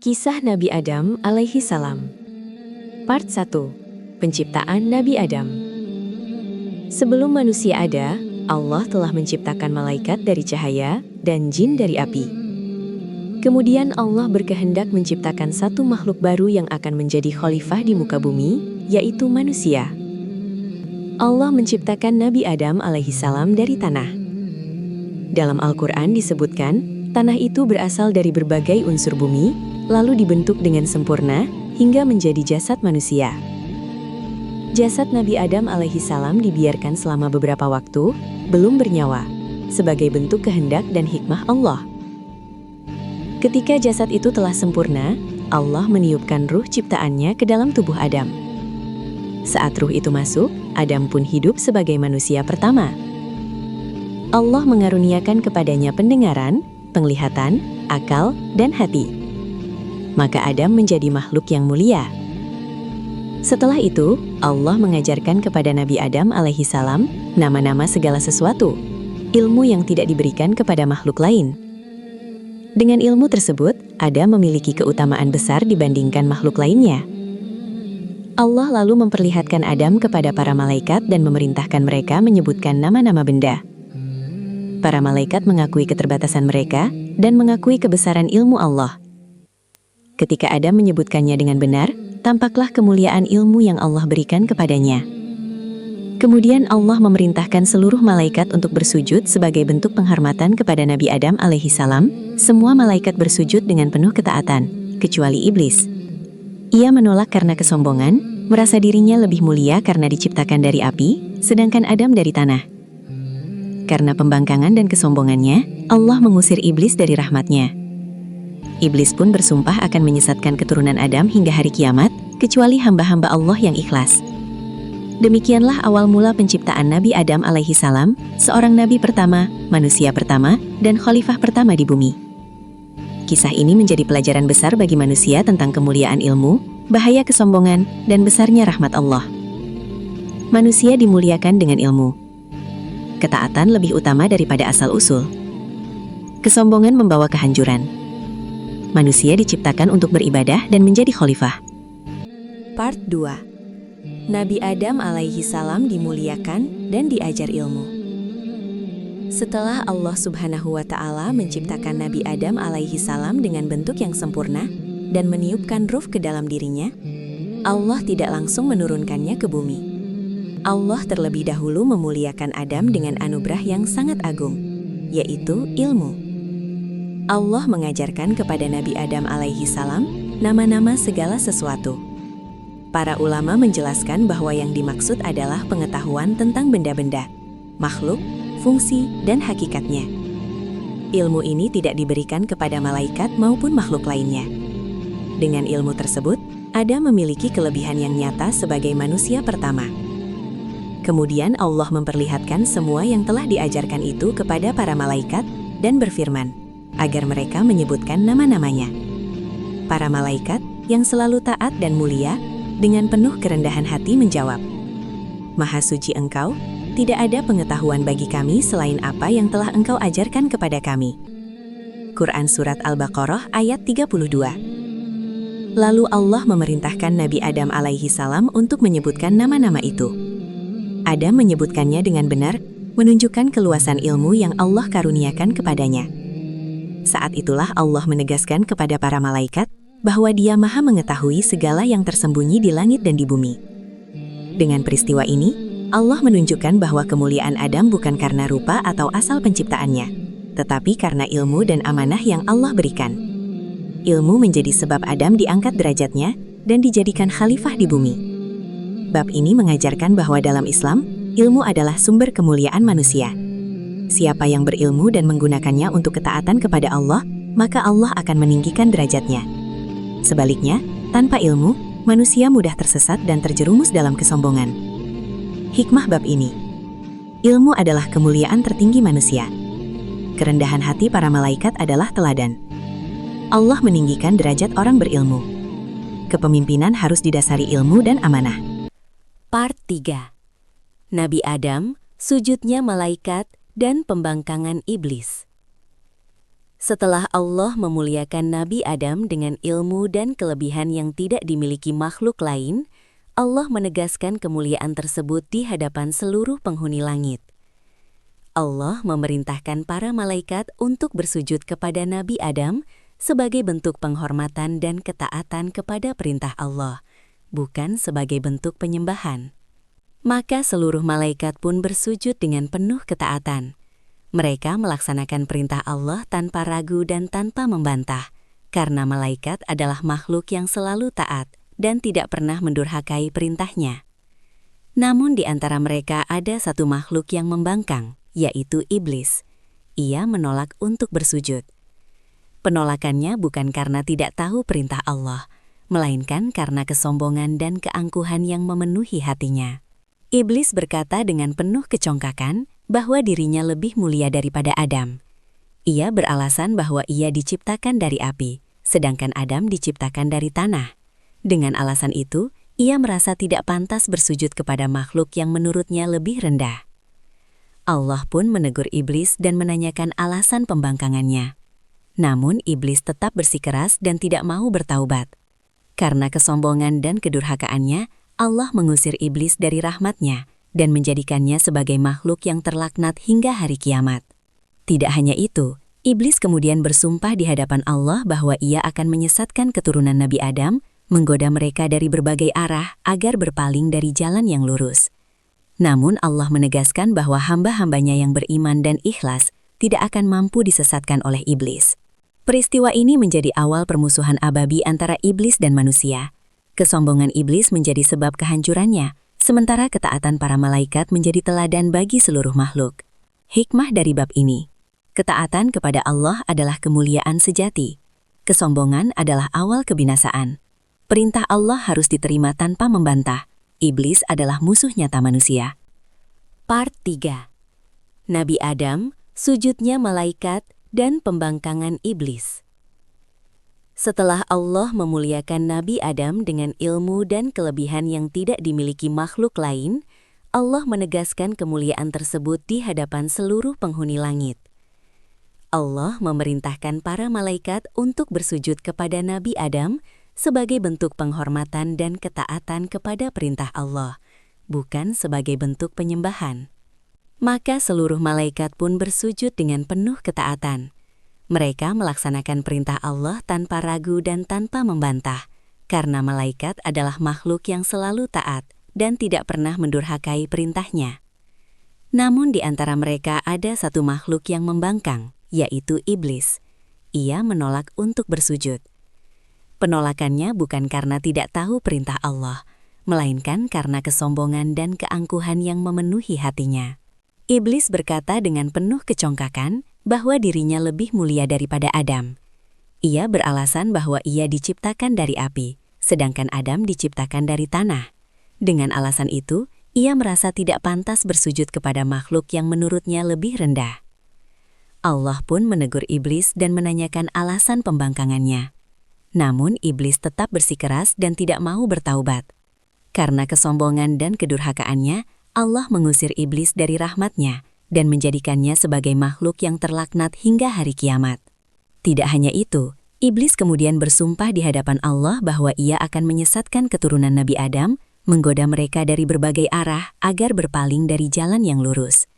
Kisah Nabi Adam alaihi salam. Part 1. Penciptaan Nabi Adam. Sebelum manusia ada, Allah telah menciptakan malaikat dari cahaya dan jin dari api. Kemudian Allah berkehendak menciptakan satu makhluk baru yang akan menjadi khalifah di muka bumi, yaitu manusia. Allah menciptakan Nabi Adam alaihi salam dari tanah. Dalam Al-Quran disebutkan, tanah itu berasal dari berbagai unsur bumi, lalu dibentuk dengan sempurna hingga menjadi jasad manusia. Jasad Nabi Adam alaihi salam dibiarkan selama beberapa waktu, belum bernyawa, sebagai bentuk kehendak dan hikmah Allah. Ketika jasad itu telah sempurna, Allah meniupkan ruh ciptaannya ke dalam tubuh Adam. Saat ruh itu masuk, Adam pun hidup sebagai manusia pertama. Allah mengaruniakan kepadanya pendengaran, penglihatan, akal, dan hati. Maka Adam menjadi makhluk yang mulia. Setelah itu, Allah mengajarkan kepada Nabi Adam alaihi salam nama-nama segala sesuatu, ilmu yang tidak diberikan kepada makhluk lain. Dengan ilmu tersebut, Adam memiliki keutamaan besar dibandingkan makhluk lainnya. Allah lalu memperlihatkan Adam kepada para malaikat dan memerintahkan mereka menyebutkan nama-nama benda. Para malaikat mengakui keterbatasan mereka dan mengakui kebesaran ilmu Allah. Ketika Adam menyebutkannya dengan benar, tampaklah kemuliaan ilmu yang Allah berikan kepadanya. Kemudian Allah memerintahkan seluruh malaikat untuk bersujud sebagai bentuk penghormatan kepada Nabi Adam alaihi salam. Semua malaikat bersujud dengan penuh ketaatan, kecuali iblis. Ia menolak karena kesombongan, merasa dirinya lebih mulia karena diciptakan dari api, sedangkan Adam dari tanah. Karena pembangkangan dan kesombongannya, Allah mengusir iblis dari rahmatnya. Iblis pun bersumpah akan menyesatkan keturunan Adam hingga hari kiamat, kecuali hamba-hamba Allah yang ikhlas. Demikianlah awal mula penciptaan Nabi Adam alaihi salam, seorang nabi pertama, manusia pertama, dan khalifah pertama di bumi. Kisah ini menjadi pelajaran besar bagi manusia tentang kemuliaan ilmu, bahaya kesombongan, dan besarnya rahmat Allah. Manusia dimuliakan dengan ilmu. Ketaatan lebih utama daripada asal-usul. Kesombongan membawa kehancuran. Manusia diciptakan untuk beribadah dan menjadi khalifah. Part 2. Nabi Adam alaihi salam dimuliakan dan diajar ilmu. Setelah Allah subhanahu wa ta'ala menciptakan Nabi Adam alaihi salam dengan bentuk yang sempurna dan meniupkan ruh ke dalam dirinya, Allah tidak langsung menurunkannya ke bumi. Allah terlebih dahulu memuliakan Adam dengan anugerah yang sangat agung, yaitu ilmu. Allah mengajarkan kepada Nabi Adam alaihi salam nama-nama segala sesuatu. Para ulama menjelaskan bahwa yang dimaksud adalah pengetahuan tentang benda-benda, makhluk, fungsi, dan hakikatnya. Ilmu ini tidak diberikan kepada malaikat maupun makhluk lainnya. Dengan ilmu tersebut, Adam memiliki kelebihan yang nyata sebagai manusia pertama. Kemudian Allah memperlihatkan semua yang telah diajarkan itu kepada para malaikat dan berfirman, agar mereka menyebutkan nama-namanya. Para malaikat yang selalu taat dan mulia dengan penuh kerendahan hati menjawab, Maha suci Engkau, tidak ada pengetahuan bagi kami selain apa yang telah Engkau ajarkan kepada kami. Quran Surat Al-Baqarah ayat 32. Lalu Allah memerintahkan Nabi Adam alaihi salam untuk menyebutkan nama-nama itu. Adam menyebutkannya dengan benar, menunjukkan keluasan ilmu yang Allah karuniakan kepadanya. Saat itulah Allah menegaskan kepada para malaikat bahwa Dia Maha mengetahui segala yang tersembunyi di langit dan di bumi. Dengan peristiwa ini, Allah menunjukkan bahwa kemuliaan Adam bukan karena rupa atau asal penciptaannya, tetapi karena ilmu dan amanah yang Allah berikan. Ilmu menjadi sebab Adam diangkat derajatnya dan dijadikan khalifah di bumi. Bab ini mengajarkan bahwa dalam Islam, ilmu adalah sumber kemuliaan manusia. Siapa yang berilmu dan menggunakannya untuk ketaatan kepada Allah, maka Allah akan meninggikan derajatnya. Sebaliknya, tanpa ilmu, manusia mudah tersesat dan terjerumus dalam kesombongan. Hikmah bab ini. Ilmu adalah kemuliaan tertinggi manusia. Kerendahan hati para malaikat adalah teladan. Allah meninggikan derajat orang berilmu. Kepemimpinan harus didasari ilmu dan amanah. Part 3. Nabi Adam, sujudnya malaikat, dan pembangkangan iblis. Setelah Allah memuliakan Nabi Adam dengan ilmu dan kelebihan yang tidak dimiliki makhluk lain, Allah menegaskan kemuliaan tersebut di hadapan seluruh penghuni langit. Allah memerintahkan para malaikat untuk bersujud kepada Nabi Adam sebagai bentuk penghormatan dan ketaatan kepada perintah Allah, bukan sebagai bentuk penyembahan. Maka seluruh malaikat pun bersujud dengan penuh ketaatan. Mereka melaksanakan perintah Allah tanpa ragu dan tanpa membantah, karena malaikat adalah makhluk yang selalu taat dan tidak pernah mendurhakai perintahnya. Namun di antara mereka ada satu makhluk yang membangkang, yaitu iblis. Ia menolak untuk bersujud. Penolakannya bukan karena tidak tahu perintah Allah, melainkan karena kesombongan dan keangkuhan yang memenuhi hatinya. Iblis berkata dengan penuh kecongkakan bahwa dirinya lebih mulia daripada Adam. Ia beralasan bahwa ia diciptakan dari api, sedangkan Adam diciptakan dari tanah. Dengan alasan itu, ia merasa tidak pantas bersujud kepada makhluk yang menurutnya lebih rendah. Allah pun menegur iblis dan menanyakan alasan pembangkangannya. Namun iblis tetap bersikeras dan tidak mau bertaubat. Karena kesombongan dan kedurhakaannya, Allah mengusir iblis dari rahmat-Nya dan menjadikannya sebagai makhluk yang terlaknat hingga hari kiamat. Tidak hanya itu, iblis kemudian bersumpah di hadapan Allah bahwa ia akan menyesatkan keturunan Nabi Adam, menggoda mereka dari berbagai arah agar berpaling dari jalan yang lurus. Namun Allah menegaskan bahwa hamba-hambanya yang beriman dan ikhlas tidak akan mampu disesatkan oleh iblis. Peristiwa ini menjadi awal permusuhan abadi antara iblis dan manusia. Kesombongan iblis menjadi sebab kehancurannya, sementara ketaatan para malaikat menjadi teladan bagi seluruh makhluk. Hikmah dari bab ini: ketaatan kepada Allah adalah kemuliaan sejati. Kesombongan adalah awal kebinasaan. Perintah Allah harus diterima tanpa membantah. Iblis adalah musuh nyata manusia. Part 3. Nabi Adam, sujudnya malaikat, dan pembangkangan iblis. Setelah Allah memuliakan Nabi Adam dengan ilmu dan kelebihan yang tidak dimiliki makhluk lain, Allah menegaskan kemuliaan tersebut di hadapan seluruh penghuni langit. Allah memerintahkan para malaikat untuk bersujud kepada Nabi Adam sebagai bentuk penghormatan dan ketaatan kepada perintah Allah, bukan sebagai bentuk penyembahan. Maka seluruh malaikat pun bersujud dengan penuh ketaatan. Mereka melaksanakan perintah Allah tanpa ragu dan tanpa membantah, karena malaikat adalah makhluk yang selalu taat dan tidak pernah mendurhakai perintahnya. Namun di antara mereka ada satu makhluk yang membangkang, yaitu iblis. Ia menolak untuk bersujud. Penolakannya bukan karena tidak tahu perintah Allah, melainkan karena kesombongan dan keangkuhan yang memenuhi hatinya. Iblis berkata dengan penuh kecongkakan bahwa dirinya lebih mulia daripada Adam. Ia beralasan bahwa ia diciptakan dari api, sedangkan Adam diciptakan dari tanah. Dengan alasan itu, ia merasa tidak pantas bersujud kepada makhluk yang menurutnya lebih rendah. Allah pun menegur iblis dan menanyakan alasan pembangkangannya. Namun iblis tetap bersikeras dan tidak mau bertaubat. Karena kesombongan dan kedurhakaannya, Allah mengusir iblis dari rahmat-Nya dan menjadikannya sebagai makhluk yang terlaknat hingga hari kiamat. Tidak hanya itu, iblis kemudian bersumpah di hadapan Allah bahwa ia akan menyesatkan keturunan Nabi Adam, menggoda mereka dari berbagai arah agar berpaling dari jalan yang lurus.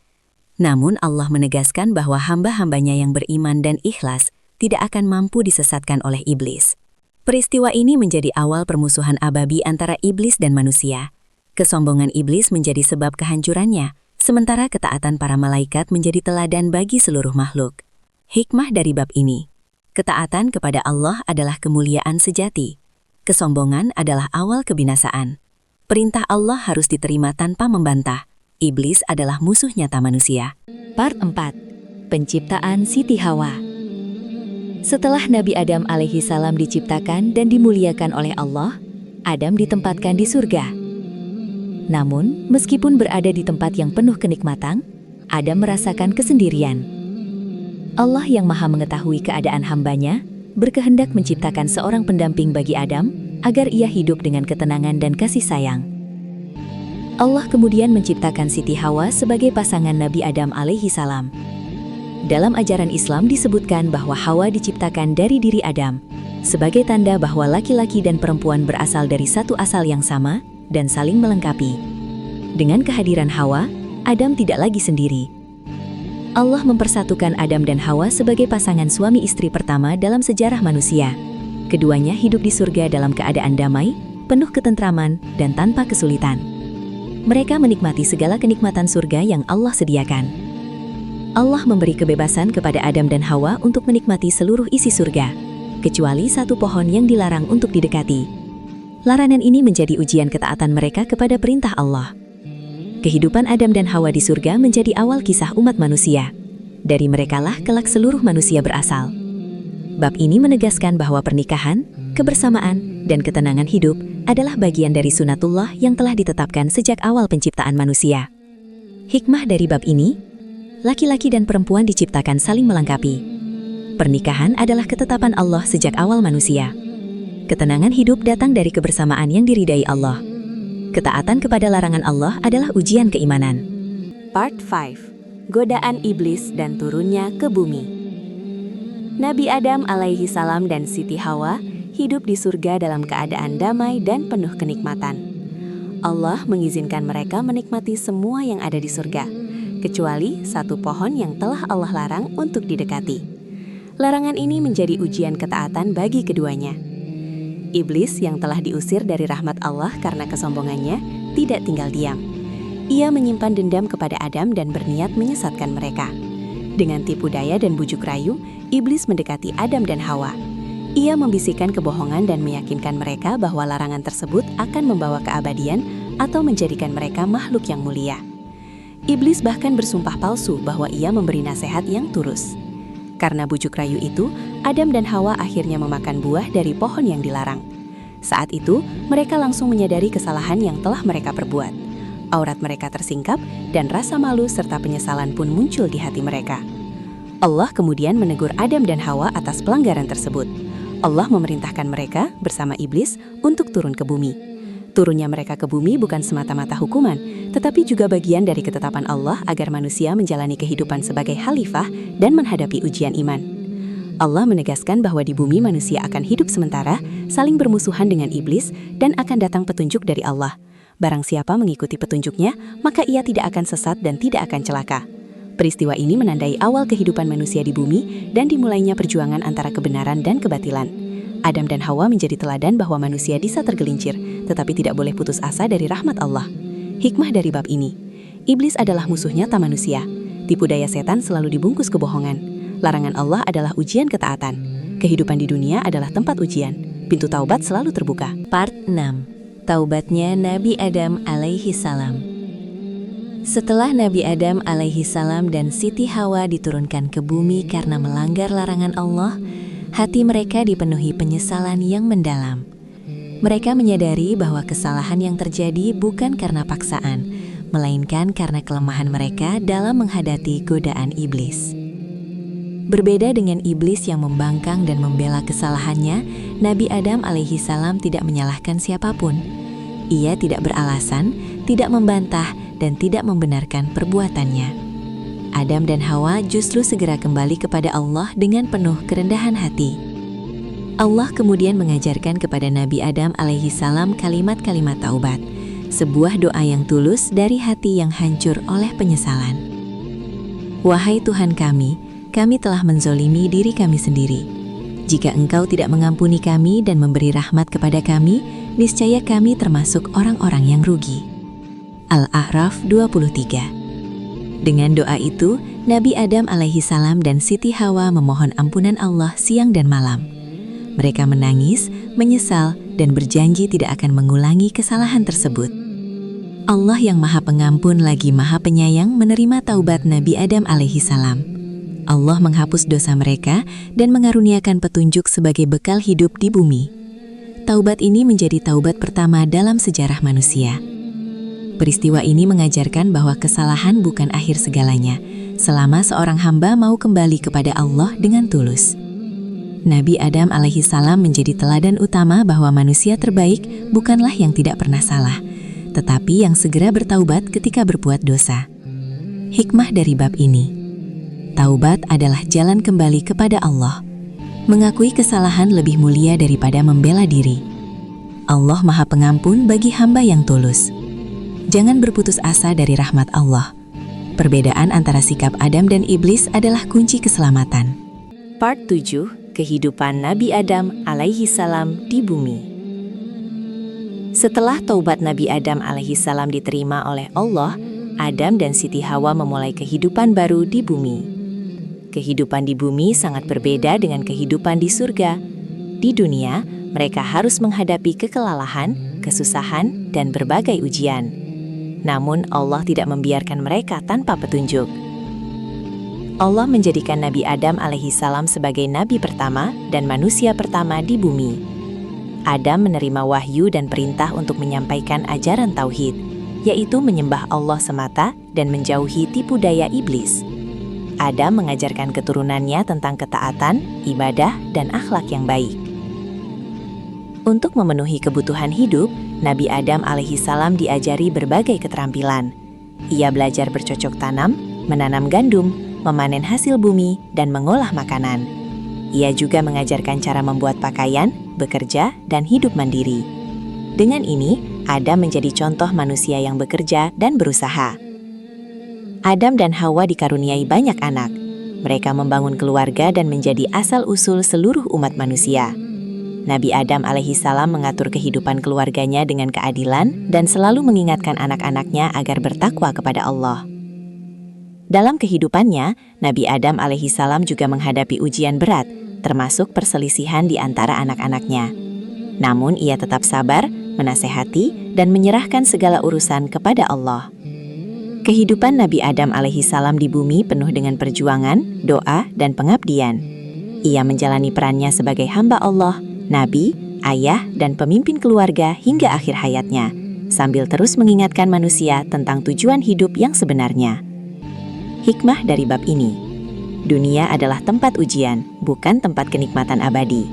Namun Allah menegaskan bahwa hamba-hambanya yang beriman dan ikhlas tidak akan mampu disesatkan oleh iblis. Peristiwa ini menjadi awal permusuhan abadi antara iblis dan manusia. Kesombongan iblis menjadi sebab kehancurannya, sementara ketaatan para malaikat menjadi teladan bagi seluruh makhluk. Hikmah dari bab ini: ketaatan kepada Allah adalah kemuliaan sejati. Kesombongan adalah awal kebinasaan. Perintah Allah harus diterima tanpa membantah. Iblis adalah musuh nyata manusia. Part 4. Penciptaan Siti Hawa. Setelah Nabi Adam alaihi salam diciptakan dan dimuliakan oleh Allah, Adam ditempatkan di surga. Namun, meskipun berada di tempat yang penuh kenikmatan, Adam merasakan kesendirian. Allah yang Maha mengetahui keadaan hambanya, berkehendak menciptakan seorang pendamping bagi Adam, agar ia hidup dengan ketenangan dan kasih sayang. Allah kemudian menciptakan Siti Hawa sebagai pasangan Nabi Adam alaihi salam. Dalam ajaran Islam disebutkan bahwa Hawa diciptakan dari diri Adam, sebagai tanda bahwa laki-laki dan perempuan berasal dari satu asal yang sama dan saling melengkapi. Dengan kehadiran Hawa, Adam tidak lagi sendiri. Allah mempersatukan Adam dan Hawa sebagai pasangan suami istri pertama dalam sejarah manusia. Keduanya hidup di surga dalam keadaan damai, penuh ketentraman, dan tanpa kesulitan. Mereka menikmati segala kenikmatan surga yang Allah sediakan. Allah memberi kebebasan kepada Adam dan Hawa untuk menikmati seluruh isi surga, kecuali satu pohon yang dilarang untuk didekati. Larangan ini menjadi ujian ketaatan mereka kepada perintah Allah. Kehidupan Adam dan Hawa di surga menjadi awal kisah umat manusia. Dari merekalah kelak seluruh manusia berasal. Bab ini menegaskan bahwa pernikahan, kebersamaan, dan ketenangan hidup adalah bagian dari sunatullah yang telah ditetapkan sejak awal penciptaan manusia. Hikmah dari bab ini, laki-laki dan perempuan diciptakan saling melengkapi. Pernikahan adalah ketetapan Allah sejak awal manusia. Ketenangan hidup datang dari kebersamaan yang diridai Allah. Ketaatan kepada larangan Allah adalah ujian keimanan. Part 5. Godaan Iblis dan turunnya ke bumi. Nabi Adam alaihi salam dan Siti Hawa hidup di surga dalam keadaan damai dan penuh kenikmatan. Allah mengizinkan mereka menikmati semua yang ada di surga, kecuali satu pohon yang telah Allah larang untuk didekati. Larangan ini menjadi ujian ketaatan bagi keduanya. Iblis yang telah diusir dari rahmat Allah karena kesombongannya tidak tinggal diam. Ia menyimpan dendam kepada Adam dan berniat menyesatkan mereka. Dengan tipu daya dan bujuk rayu, Iblis mendekati Adam dan Hawa. Ia membisikkan kebohongan dan meyakinkan mereka bahwa larangan tersebut akan membawa keabadian atau menjadikan mereka makhluk yang mulia. Iblis bahkan bersumpah palsu bahwa ia memberi nasihat yang tulus. Karena bujuk rayu itu, Adam dan Hawa akhirnya memakan buah dari pohon yang dilarang. Saat itu, mereka langsung menyadari kesalahan yang telah mereka perbuat. Aurat mereka tersingkap dan rasa malu serta penyesalan pun muncul di hati mereka. Allah kemudian menegur Adam dan Hawa atas pelanggaran tersebut. Allah memerintahkan mereka bersama Iblis untuk turun ke bumi. Turunnya mereka ke bumi bukan semata-mata hukuman, tetapi juga bagian dari ketetapan Allah agar manusia menjalani kehidupan sebagai khalifah dan menghadapi ujian iman. Allah menegaskan bahwa di bumi manusia akan hidup sementara, saling bermusuhan dengan iblis, dan akan datang petunjuk dari Allah. Barang siapa mengikuti petunjuknya, maka ia tidak akan sesat dan tidak akan celaka. Peristiwa ini menandai awal kehidupan manusia di bumi dan dimulainya perjuangan antara kebenaran dan kebatilan. Adam dan Hawa menjadi teladan bahwa manusia bisa tergelincir, tetapi tidak boleh putus asa dari rahmat Allah. Hikmah dari bab ini, iblis adalah musuh nyata manusia. Tipu daya setan selalu dibungkus kebohongan. Larangan Allah adalah ujian ketaatan. Kehidupan di dunia adalah tempat ujian. Pintu taubat selalu terbuka. Part 6. Taubatnya Nabi Adam alaihi salam. Setelah Nabi Adam alaihi salam dan Siti Hawa diturunkan ke bumi karena melanggar larangan Allah, hati mereka dipenuhi penyesalan yang mendalam. Mereka menyadari bahwa kesalahan yang terjadi bukan karena paksaan, melainkan karena kelemahan mereka dalam menghadapi godaan iblis. Berbeda dengan iblis yang membangkang dan membela kesalahannya, Nabi Adam alaihi salam tidak menyalahkan siapapun. Ia tidak beralasan, tidak membantah, dan tidak membenarkan perbuatannya. Adam dan Hawa justru segera kembali kepada Allah dengan penuh kerendahan hati. Allah kemudian mengajarkan kepada Nabi Adam alaihi salam kalimat-kalimat taubat, sebuah doa yang tulus dari hati yang hancur oleh penyesalan. Wahai Tuhan kami telah menzolimi diri kami sendiri. Jika Engkau tidak mengampuni kami dan memberi rahmat kepada kami, niscaya kami termasuk orang-orang yang rugi. Al-A'raf 23. Dengan doa itu, Nabi Adam alaihi salam dan Siti Hawa memohon ampunan Allah siang dan malam. Mereka menangis, menyesal, dan berjanji tidak akan mengulangi kesalahan tersebut. Allah yang Maha Pengampun lagi Maha Penyayang menerima taubat Nabi Adam alaihi salam. Allah menghapus dosa mereka dan mengaruniakan petunjuk sebagai bekal hidup di bumi. Taubat ini menjadi taubat pertama dalam sejarah manusia. Peristiwa ini mengajarkan bahwa kesalahan bukan akhir segalanya, selama seorang hamba mau kembali kepada Allah dengan tulus. Nabi Adam alaihi salam menjadi teladan utama bahwa manusia terbaik bukanlah yang tidak pernah salah, tetapi yang segera bertaubat ketika berbuat dosa. Hikmah dari bab ini, Taubat adalah jalan kembali kepada Allah. Mengakui kesalahan lebih mulia daripada membela diri. Allah Maha Pengampun bagi hamba yang tulus. Jangan berputus asa dari rahmat Allah. Perbedaan antara sikap Adam dan iblis adalah kunci keselamatan. Part 7. Kehidupan Nabi Adam alaihi salam di bumi. Setelah taubat Nabi Adam alaihi salam diterima oleh Allah, Adam dan Siti Hawa memulai kehidupan baru di bumi. Kehidupan di bumi sangat berbeda dengan kehidupan di surga. Di dunia, mereka harus menghadapi kekelalahan, kesusahan, dan berbagai ujian. Namun Allah tidak membiarkan mereka tanpa petunjuk. Allah menjadikan Nabi Adam alaihi salam sebagai nabi pertama dan manusia pertama di bumi. Adam menerima wahyu dan perintah untuk menyampaikan ajaran tauhid, yaitu menyembah Allah semata dan menjauhi tipu daya iblis. Adam mengajarkan keturunannya tentang ketaatan, ibadah, dan akhlak yang baik. Untuk memenuhi kebutuhan hidup, Nabi Adam alaihi salam diajari berbagai keterampilan. Ia belajar bercocok tanam, menanam gandum, memanen hasil bumi, dan mengolah makanan. Ia juga mengajarkan cara membuat pakaian, bekerja, dan hidup mandiri. Dengan ini, Adam menjadi contoh manusia yang bekerja dan berusaha. Adam dan Hawa dikaruniai banyak anak. Mereka membangun keluarga dan menjadi asal-usul seluruh umat manusia. Nabi Adam alaihi salam mengatur kehidupan keluarganya dengan keadilan dan selalu mengingatkan anak-anaknya agar bertakwa kepada Allah. Dalam kehidupannya, Nabi Adam alaihi salam juga menghadapi ujian berat, termasuk perselisihan di antara anak-anaknya. Namun ia tetap sabar, menasehati, dan menyerahkan segala urusan kepada Allah. Kehidupan Nabi Adam alaihi salam di bumi penuh dengan perjuangan, doa, dan pengabdian. Ia menjalani perannya sebagai hamba Allah, nabi, ayah, dan pemimpin keluarga hingga akhir hayatnya, sambil terus mengingatkan manusia tentang tujuan hidup yang sebenarnya. Hikmah dari bab ini: dunia adalah tempat ujian, bukan tempat kenikmatan abadi.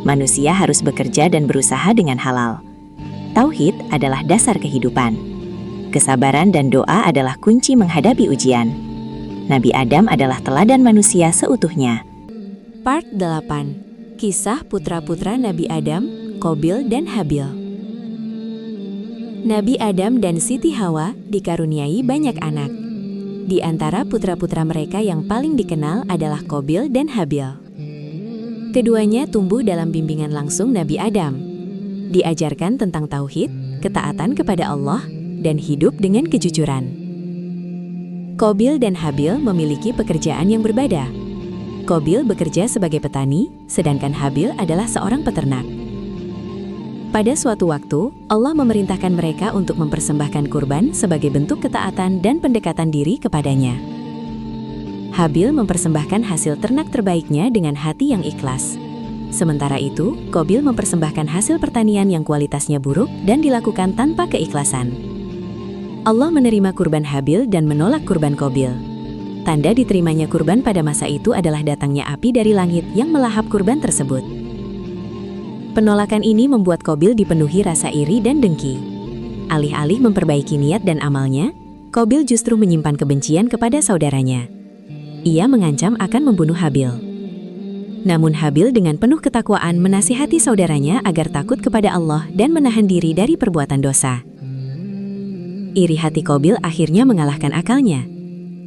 Manusia harus bekerja dan berusaha dengan halal. Tauhid adalah dasar kehidupan. Kesabaran dan doa adalah kunci menghadapi ujian. Nabi Adam adalah teladan manusia seutuhnya. Part 8. Kisah putra-putra Nabi Adam, Qabil dan Habil. Nabi Adam dan Siti Hawa dikaruniai banyak anak. Di antara putra-putra mereka yang paling dikenal adalah Qabil dan Habil. Keduanya tumbuh dalam bimbingan langsung Nabi Adam. Diajarkan tentang tauhid, ketaatan kepada Allah, dan hidup dengan kejujuran. Qabil dan Habil memiliki pekerjaan yang berbeda. Qabil bekerja sebagai petani, sedangkan Habil adalah seorang peternak. Pada suatu waktu, Allah memerintahkan mereka untuk mempersembahkan kurban sebagai bentuk ketaatan dan pendekatan diri kepadanya. Habil mempersembahkan hasil ternak terbaiknya dengan hati yang ikhlas. Sementara itu, Qabil mempersembahkan hasil pertanian yang kualitasnya buruk dan dilakukan tanpa keikhlasan. Allah menerima kurban Habil dan menolak kurban Qabil. Tanda diterimanya kurban pada masa itu adalah datangnya api dari langit yang melahap kurban tersebut. Penolakan ini membuat Qabil dipenuhi rasa iri dan dengki. Alih-alih memperbaiki niat dan amalnya, Qabil justru menyimpan kebencian kepada saudaranya. Ia mengancam akan membunuh Habil. Namun Habil dengan penuh ketakwaan menasihati saudaranya agar takut kepada Allah dan menahan diri dari perbuatan dosa. Iri hati Qabil akhirnya mengalahkan akalnya.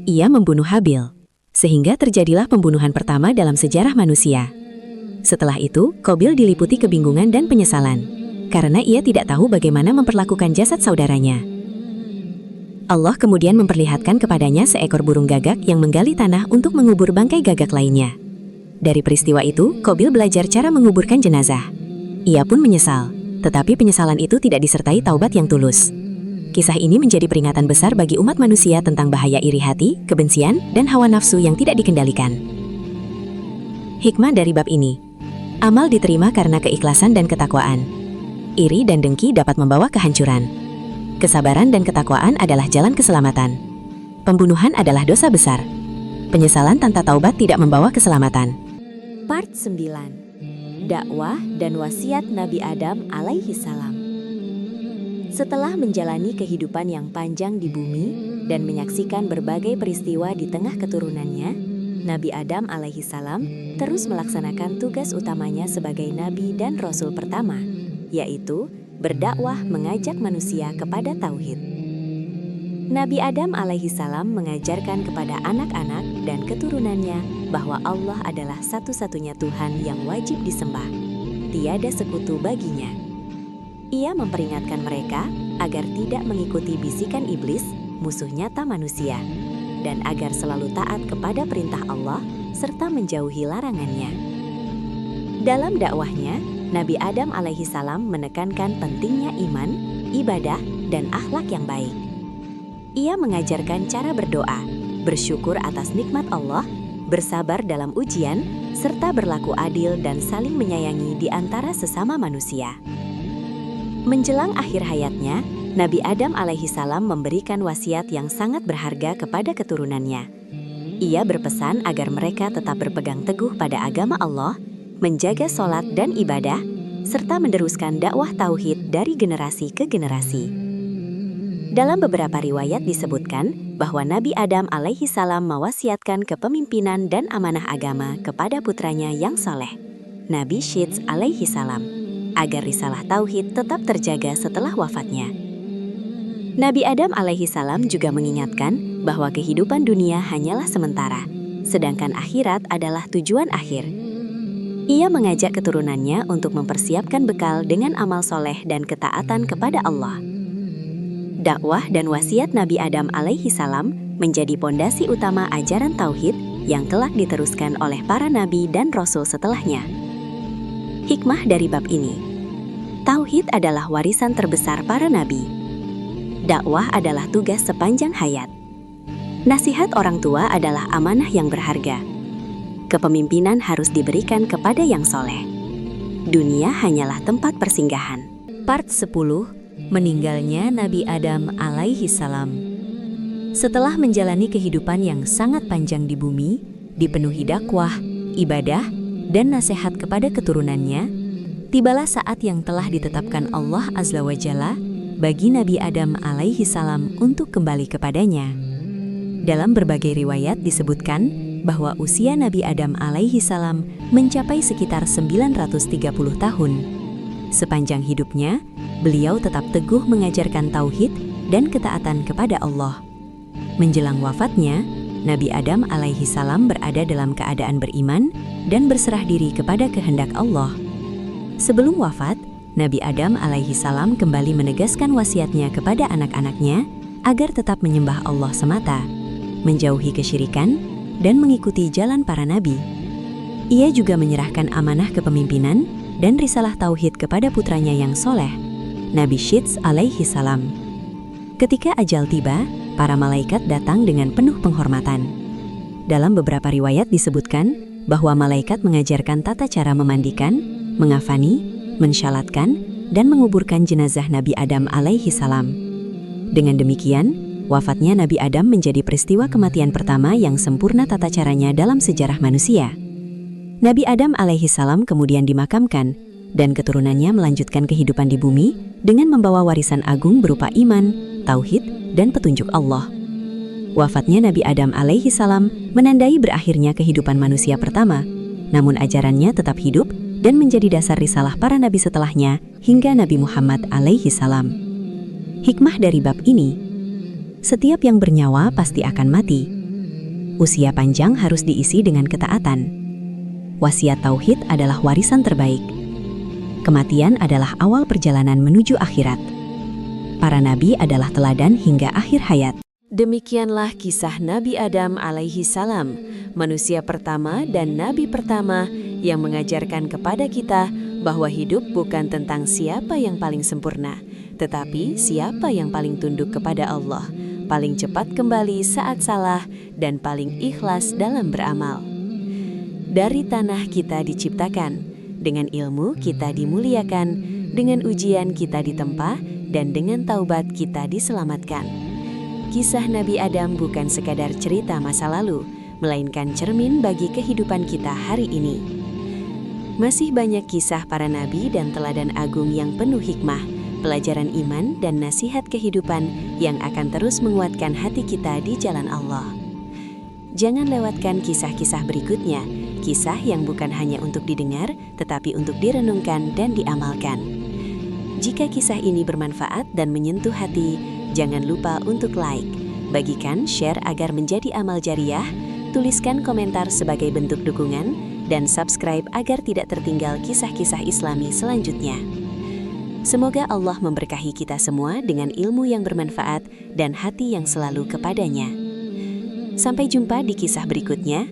Ia membunuh Habil, sehingga terjadilah pembunuhan pertama dalam sejarah manusia. Setelah itu, Qabil diliputi kebingungan dan penyesalan, karena ia tidak tahu bagaimana memperlakukan jasad saudaranya. Allah kemudian memperlihatkan kepadanya seekor burung gagak yang menggali tanah untuk mengubur bangkai gagak lainnya. Dari peristiwa itu, Qabil belajar cara menguburkan jenazah. Ia pun menyesal, tetapi penyesalan itu tidak disertai taubat yang tulus. Kisah ini menjadi peringatan besar bagi umat manusia tentang bahaya iri hati, kebencian, dan hawa nafsu yang tidak dikendalikan. Hikmah dari bab ini: amal diterima karena keikhlasan dan ketakwaan. Iri dan dengki dapat membawa kehancuran. Kesabaran dan ketakwaan adalah jalan keselamatan. Pembunuhan adalah dosa besar. Penyesalan tanpa taubat tidak membawa keselamatan. Part 9. Dakwah dan wasiat Nabi Adam alaihi salam. Setelah menjalani kehidupan yang panjang di bumi dan menyaksikan berbagai peristiwa di tengah keturunannya, Nabi Adam alaihi salam terus melaksanakan tugas utamanya sebagai nabi dan rasul pertama, yaitu berdakwah mengajak manusia kepada tauhid. Nabi Adam alaihi salam mengajarkan kepada anak-anak dan keturunannya bahwa Allah adalah satu-satunya Tuhan yang wajib disembah. Tiada sekutu baginya. Ia memperingatkan mereka agar tidak mengikuti bisikan iblis, musuh nyata manusia, dan agar selalu taat kepada perintah Allah serta menjauhi larangannya. Dalam dakwahnya, Nabi Adam alaihi salam menekankan pentingnya iman, ibadah, dan akhlak yang baik. Ia mengajarkan cara berdoa, bersyukur atas nikmat Allah, bersabar dalam ujian, serta berlaku adil dan saling menyayangi di antara sesama manusia. Menjelang akhir hayatnya, Nabi Adam alaihi salam memberikan wasiat yang sangat berharga kepada keturunannya. Ia berpesan agar mereka tetap berpegang teguh pada agama Allah, menjaga sholat dan ibadah, serta meneruskan dakwah tauhid dari generasi ke generasi. Dalam beberapa riwayat disebutkan bahwa Nabi Adam alaihi salam mewasiatkan kepemimpinan dan amanah agama kepada putranya yang soleh, Nabi Syits alaihi salam, agar risalah tauhid tetap terjaga setelah wafatnya. Nabi Adam alaihi salam juga mengingatkan bahwa kehidupan dunia hanyalah sementara, sedangkan akhirat adalah tujuan akhir. Ia mengajak keturunannya untuk mempersiapkan bekal dengan amal soleh dan ketaatan kepada Allah. Dakwah dan wasiat Nabi Adam alaihi salam menjadi pondasi utama ajaran tauhid yang kelak diteruskan oleh para nabi dan rasul setelahnya. Hikmah dari bab ini: tauhid adalah warisan terbesar para nabi. Dakwah adalah tugas sepanjang hayat. Nasihat orang tua adalah amanah yang berharga. Kepemimpinan harus diberikan kepada yang soleh. Dunia hanyalah tempat persinggahan. Part 10. Meninggalnya Nabi Adam alaihi salam. Setelah menjalani kehidupan yang sangat panjang di bumi, dipenuhi dakwah, ibadah, dan nasihat kepada keturunannya, tibalah saat yang telah ditetapkan Allah Azza wa Jalla bagi Nabi Adam alaihi salam untuk kembali kepadanya. Dalam berbagai riwayat disebutkan bahwa usia Nabi Adam alaihi salam mencapai sekitar 930 tahun. Sepanjang hidupnya, beliau tetap teguh mengajarkan tauhid dan ketaatan kepada Allah. Menjelang wafatnya, Nabi Adam alaihi salam berada dalam keadaan beriman dan berserah diri kepada kehendak Allah. Sebelum wafat, Nabi Adam alaihi salam kembali menegaskan wasiatnya kepada anak-anaknya agar tetap menyembah Allah semata, menjauhi kesyirikan, dan mengikuti jalan para nabi. Ia juga menyerahkan amanah kepemimpinan dan risalah tauhid kepada putranya yang soleh, Nabi Syits alaihi salam. Ketika ajal tiba, para malaikat datang dengan penuh penghormatan. Dalam beberapa riwayat disebutkan bahwa malaikat mengajarkan tata cara memandikan, mengafani, mensyalatkan, dan menguburkan jenazah Nabi Adam alaihi salam. Dengan demikian, wafatnya Nabi Adam menjadi peristiwa kematian pertama yang sempurna tata caranya dalam sejarah manusia. Nabi Adam alaihi salam kemudian dimakamkan, dan keturunannya melanjutkan kehidupan di bumi dengan membawa warisan agung berupa iman, tauhid, dan petunjuk Allah. Wafatnya Nabi Adam alaihi salam menandai berakhirnya kehidupan manusia pertama, namun ajarannya tetap hidup dan menjadi dasar risalah para nabi setelahnya hingga Nabi Muhammad alaihi salam. Hikmah dari bab ini: setiap yang bernyawa pasti akan mati. Usia panjang harus diisi dengan ketaatan. Wasiat tauhid adalah warisan terbaik. Kematian adalah awal perjalanan menuju akhirat. Para nabi adalah teladan hingga akhir hayat. Demikianlah kisah Nabi Adam alaihi salam, manusia pertama dan nabi pertama yang mengajarkan kepada kita bahwa hidup bukan tentang siapa yang paling sempurna, tetapi siapa yang paling tunduk kepada Allah, paling cepat kembali saat salah, dan paling ikhlas dalam beramal. Dari tanah kita diciptakan, dengan ilmu kita dimuliakan, dengan ujian kita ditempa, dan dengan taubat kita diselamatkan. Kisah Nabi Adam bukan sekadar cerita masa lalu, melainkan cermin bagi kehidupan kita hari ini. Masih banyak kisah para nabi dan teladan agung yang penuh hikmah, pelajaran iman, dan nasihat kehidupan yang akan terus menguatkan hati kita di jalan Allah. Jangan lewatkan kisah-kisah berikutnya, kisah yang bukan hanya untuk didengar, tetapi untuk direnungkan dan diamalkan. Jika kisah ini bermanfaat dan menyentuh hati, jangan lupa untuk like, bagikan, share agar menjadi amal jariah, tuliskan komentar sebagai bentuk dukungan, dan subscribe agar tidak tertinggal kisah-kisah Islami selanjutnya. Semoga Allah memberkahi kita semua dengan ilmu yang bermanfaat dan hati yang selalu kepadanya. Sampai jumpa di kisah berikutnya.